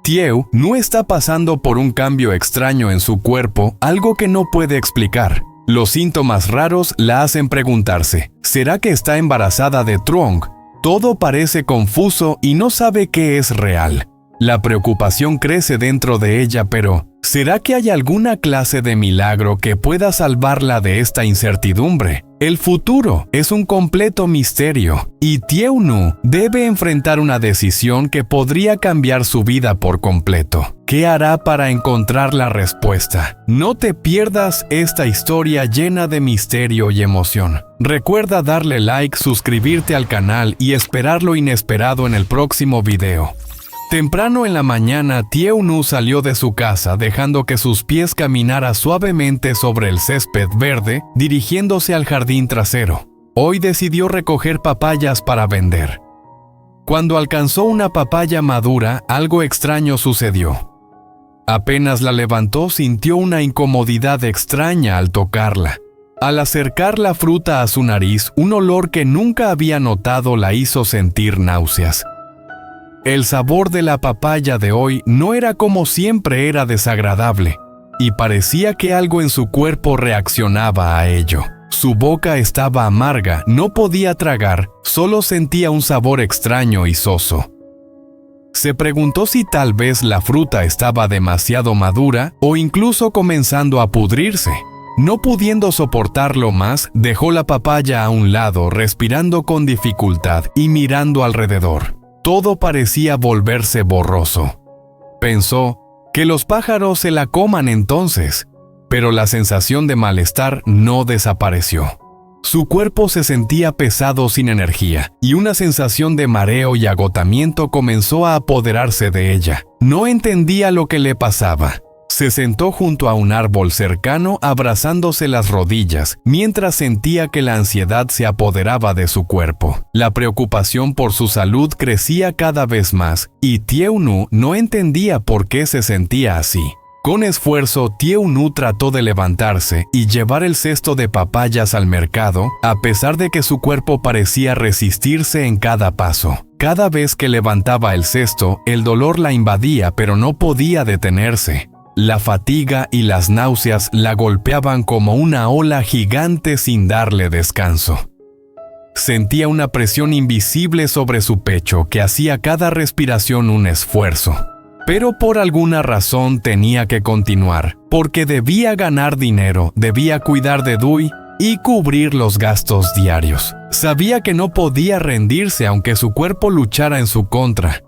Tieu no está pasando por un cambio extraño en su cuerpo, algo que no puede explicar. Los síntomas raros la hacen preguntarse, ¿será que está embarazada de Truong? Todo parece confuso y no sabe qué es real. La preocupación crece dentro de ella, pero ¿será que hay alguna clase de milagro que pueda salvarla de esta incertidumbre? El futuro es un completo misterio y Tieu Nu debe enfrentar una decisión que podría cambiar su vida por completo. ¿Qué hará para encontrar la respuesta? No te pierdas esta historia llena de misterio y emoción. Recuerda darle like, suscribirte al canal y esperar lo inesperado en el próximo video. Temprano en la mañana, Tieu Nu salió de su casa dejando que sus pies caminara suavemente sobre el césped verde, dirigiéndose al jardín trasero. Hoy decidió recoger papayas para vender. Cuando alcanzó una papaya madura, algo extraño sucedió. Apenas la levantó, sintió una incomodidad extraña al tocarla. Al acercar la fruta a su nariz, un olor que nunca había notado la hizo sentir náuseas. El sabor de la papaya de hoy no era como siempre, era desagradable, y parecía que algo en su cuerpo reaccionaba a ello. Su boca estaba amarga, no podía tragar, solo sentía un sabor extraño y soso. Se preguntó si tal vez la fruta estaba demasiado madura o incluso comenzando a pudrirse. No pudiendo soportarlo más, dejó la papaya a un lado, respirando con dificultad y mirando alrededor. Todo parecía volverse borroso. Pensó que los pájaros se la coman entonces, pero la sensación de malestar no desapareció. Su cuerpo se sentía pesado sin energía, y una sensación de mareo y agotamiento comenzó a apoderarse de ella. No entendía lo que le pasaba. Se sentó junto a un árbol cercano abrazándose las rodillas, mientras sentía que la ansiedad se apoderaba de su cuerpo. La preocupación por su salud crecía cada vez más, y Tieu Nu no entendía por qué se sentía así. Con esfuerzo, Tieu Nu trató de levantarse y llevar el cesto de papayas al mercado, a pesar de que su cuerpo parecía resistirse en cada paso. Cada vez que levantaba el cesto, el dolor la invadía, pero no podía detenerse. La fatiga y las náuseas la golpeaban como una ola gigante sin darle descanso. Sentía una presión invisible sobre su pecho que hacía cada respiración un esfuerzo. Pero por alguna razón tenía que continuar, porque debía ganar dinero, debía cuidar de Dui y cubrir los gastos diarios. Sabía que no podía rendirse aunque su cuerpo luchara en su contra.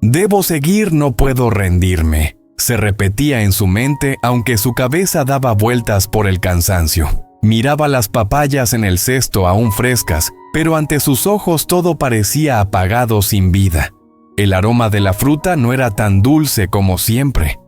«Debo seguir, no puedo rendirme», se repetía en su mente, aunque su cabeza daba vueltas por el cansancio. Miraba las papayas en el cesto aún frescas, pero ante sus ojos todo parecía apagado, sin vida. El aroma de la fruta no era tan dulce como siempre.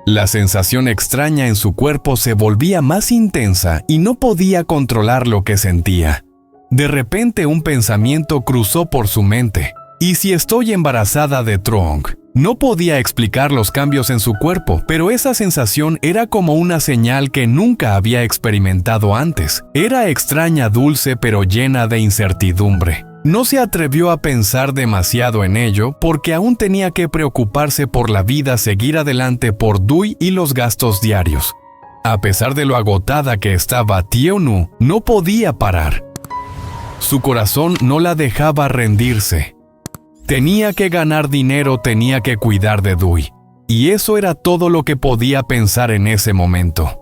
La sensación extraña en su cuerpo se volvía más intensa y no podía controlar lo que sentía. De repente un pensamiento cruzó por su mente. ¿Y si estoy embarazada de Truong? No podía explicar los cambios en su cuerpo, pero esa sensación era como una señal que nunca había experimentado antes. Era extraña, dulce, pero llena de incertidumbre. No se atrevió a pensar demasiado en ello porque aún tenía que preocuparse por la vida, seguir adelante por Dui y los gastos diarios. A pesar de lo agotada que estaba, Tieu Nu no podía parar. Su corazón no la dejaba rendirse. Tenía que ganar dinero, tenía que cuidar de Dui. Y eso era todo lo que podía pensar en ese momento.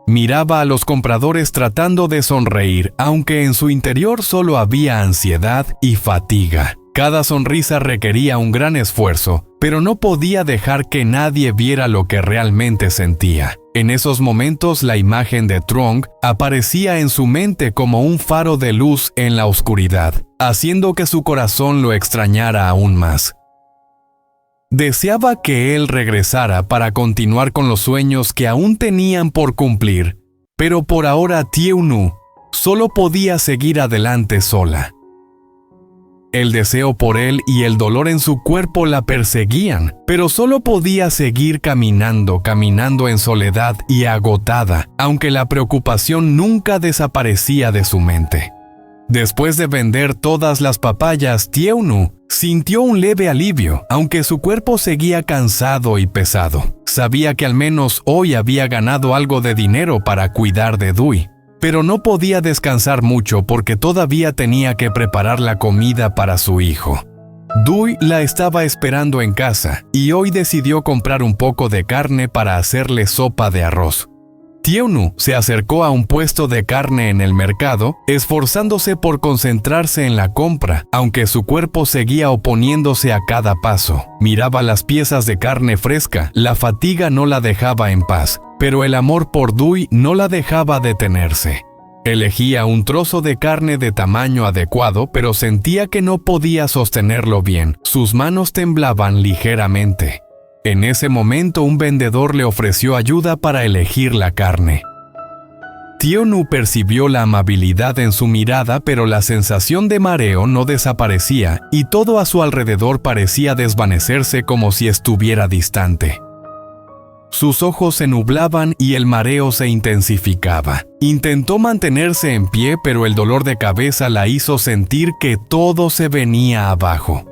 Miraba a los compradores tratando de sonreír, aunque en su interior solo había ansiedad y fatiga. Cada sonrisa requería un gran esfuerzo, pero no podía dejar que nadie viera lo que realmente sentía. En esos momentos la imagen de Truong aparecía en su mente como un faro de luz en la oscuridad, haciendo que su corazón lo extrañara aún más. Deseaba que él regresara para continuar con los sueños que aún tenían por cumplir, pero por ahora Tieu Nu solo podía seguir adelante sola. El deseo por él y el dolor en su cuerpo la perseguían, pero solo podía seguir caminando en soledad y agotada, aunque la preocupación nunca desaparecía de su mente. Después de vender todas las papayas, Tieu-nu sintió un leve alivio, aunque su cuerpo seguía cansado y pesado. Sabía que al menos hoy había ganado algo de dinero para cuidar de Dui, pero no podía descansar mucho porque todavía tenía que preparar la comida para su hijo. Dui la estaba esperando en casa y hoy decidió comprar un poco de carne para hacerle sopa de arroz. Tieu-nu se acercó a un puesto de carne en el mercado, esforzándose por concentrarse en la compra, aunque su cuerpo seguía oponiéndose a cada paso. Miraba las piezas de carne fresca, la fatiga no la dejaba en paz, pero el amor por Dui no la dejaba detenerse. Elegía un trozo de carne de tamaño adecuado, pero sentía que no podía sostenerlo bien. Sus manos temblaban ligeramente. En ese momento un vendedor le ofreció ayuda para elegir la carne. Tieu-nu percibió la amabilidad en su mirada, pero la sensación de mareo no desaparecía y todo a su alrededor parecía desvanecerse como si estuviera distante. Sus ojos se nublaban y el mareo se intensificaba. Intentó mantenerse en pie, pero el dolor de cabeza la hizo sentir que todo se venía abajo.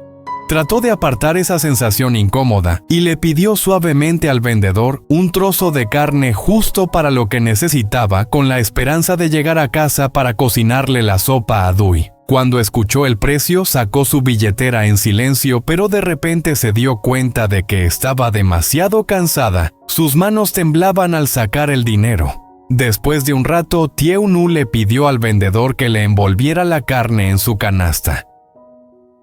Trató de apartar esa sensación incómoda y le pidió suavemente al vendedor un trozo de carne justo para lo que necesitaba, con la esperanza de llegar a casa para cocinarle la sopa a Dui. Cuando escuchó el precio, sacó su billetera en silencio, pero de repente se dio cuenta de que estaba demasiado cansada. Sus manos temblaban al sacar el dinero. Después de un rato, Tieu-nu le pidió al vendedor que le envolviera la carne en su canasta.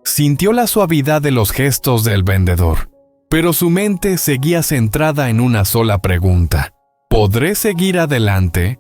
Sintió la suavidad de los gestos del vendedor, pero su mente seguía centrada en una sola pregunta: ¿podré seguir adelante?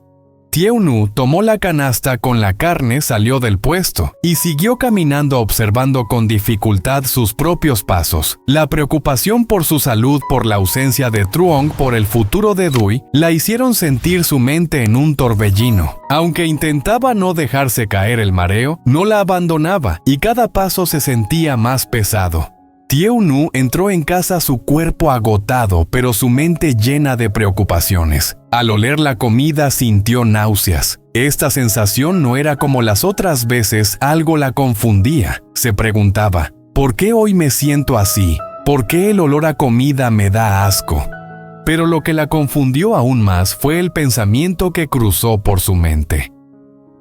Tieu-nu tomó la canasta con la carne, salió del puesto y siguió caminando, observando con dificultad sus propios pasos. La preocupación por su salud, por la ausencia de Truong, por el futuro de Dui, la hicieron sentir su mente en un torbellino. Aunque intentaba no dejarse caer, el mareo no la abandonaba y cada paso se sentía más pesado. Tieu-nu entró en casa, su cuerpo agotado, pero su mente llena de preocupaciones. Al oler la comida sintió náuseas. Esta sensación no era como las otras veces, algo la confundía. Se preguntaba, ¿por qué hoy me siento así? ¿Por qué el olor a comida me da asco? Pero lo que la confundió aún más fue el pensamiento que cruzó por su mente.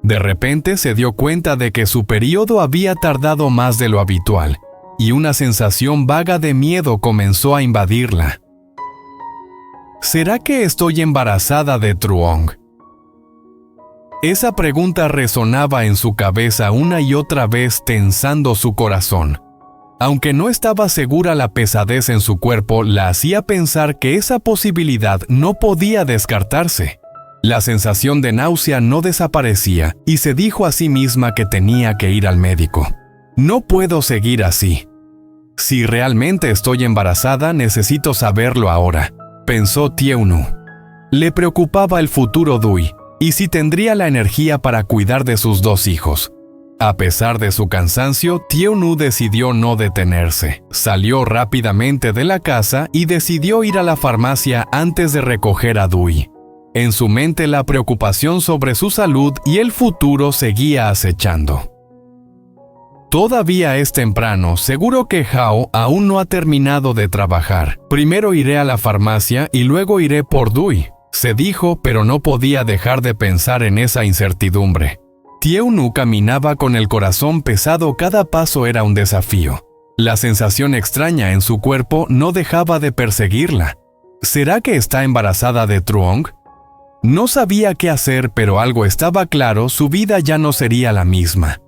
De repente se dio cuenta de que su periodo había tardado más de lo habitual, y una sensación vaga de miedo comenzó a invadirla. ¿Será que estoy embarazada de Truong? Esa pregunta resonaba en su cabeza una y otra vez, tensando su corazón. Aunque no estaba segura, la pesadez en su cuerpo la hacía pensar que esa posibilidad no podía descartarse. La sensación de náusea no desaparecía y se dijo a sí misma que tenía que ir al médico. No puedo seguir así. Si realmente estoy embarazada, necesito saberlo ahora, pensó Tieu-nu. Le preocupaba el futuro Dui, y si tendría la energía para cuidar de sus dos hijos. A pesar de su cansancio, Tieu-nu decidió no detenerse. Salió rápidamente de la casa y decidió ir a la farmacia antes de recoger a Dui. En su mente, la preocupación sobre su salud y el futuro seguía acechando. Todavía es temprano, seguro que Hao aún no ha terminado de trabajar. Primero iré a la farmacia y luego iré por Dui, se dijo, pero no podía dejar de pensar en esa incertidumbre. Tieu-nu caminaba con el corazón pesado, cada paso era un desafío. La sensación extraña en su cuerpo no dejaba de perseguirla. ¿Será que está embarazada de Truong? No sabía qué hacer, pero algo estaba claro: su vida ya no sería la misma.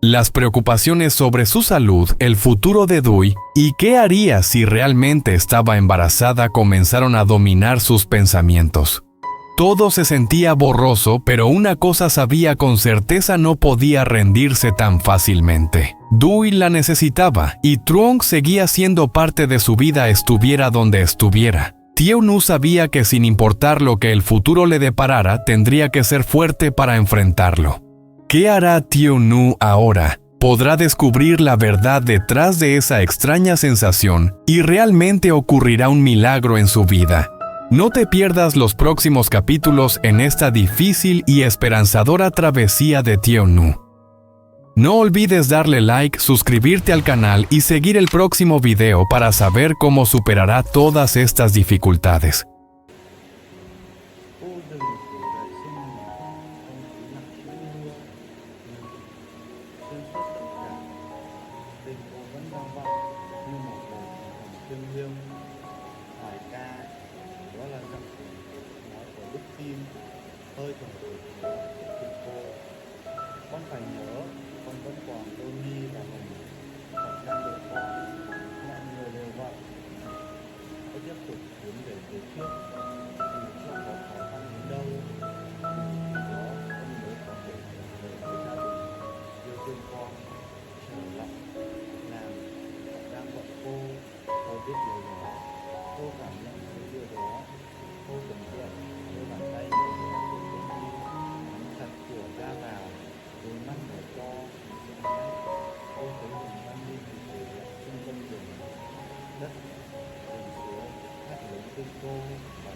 Las preocupaciones sobre su salud, el futuro de Dui y qué haría si realmente estaba embarazada comenzaron a dominar sus pensamientos. Todo se sentía borroso, pero una cosa sabía con certeza: no podía rendirse tan fácilmente. Dui la necesitaba y Truong seguía siendo parte de su vida, estuviera donde estuviera. Tieu-nu sabía que sin importar lo que el futuro le deparara, tendría que ser fuerte para enfrentarlo. ¿Qué hará Tieu-nu ahora? ¿Podrá descubrir la verdad detrás de esa extraña sensación y realmente ocurrirá un milagro en su vida? No te pierdas los próximos capítulos en esta difícil y esperanzadora travesía de Tieu-nu. No olvides darle like, suscribirte al canal y seguir el próximo video para saber cómo superará todas estas dificultades. Cô đừng phủ vệ sinh nhà không khí nặng chữ mưa nhưng xuyên suốt tất cả tình cô vẫn vang vọng như một lời thì thầm thiêng liêng. Bài ca đó là giọng nói của đức tin hơi thở của Chúa cùng cô. Con phải nhớ con vẫn còn đôi mi và mình phải đang đợi con. Mọi người đều vậy. Hãy tiếp tục tiến về phía trước dù cho có khó khăn đến đâu. Khi đó con mới có thể trở về với gia đình yêu thương con, trở lại làm và đang gọi cô. Cô biết điều đó, cô cảm nhận thấy điều đó. Cô tưởng tượng đôi bàn tay nhẹ nhàng của Jenny nắm chặt cửa ra vào, đôi mắt mở to vì sợ hãi. Cô thấy hình Jenny thì ngồi lại trên con đường đất, nhìn xuống hát lớn tên cô và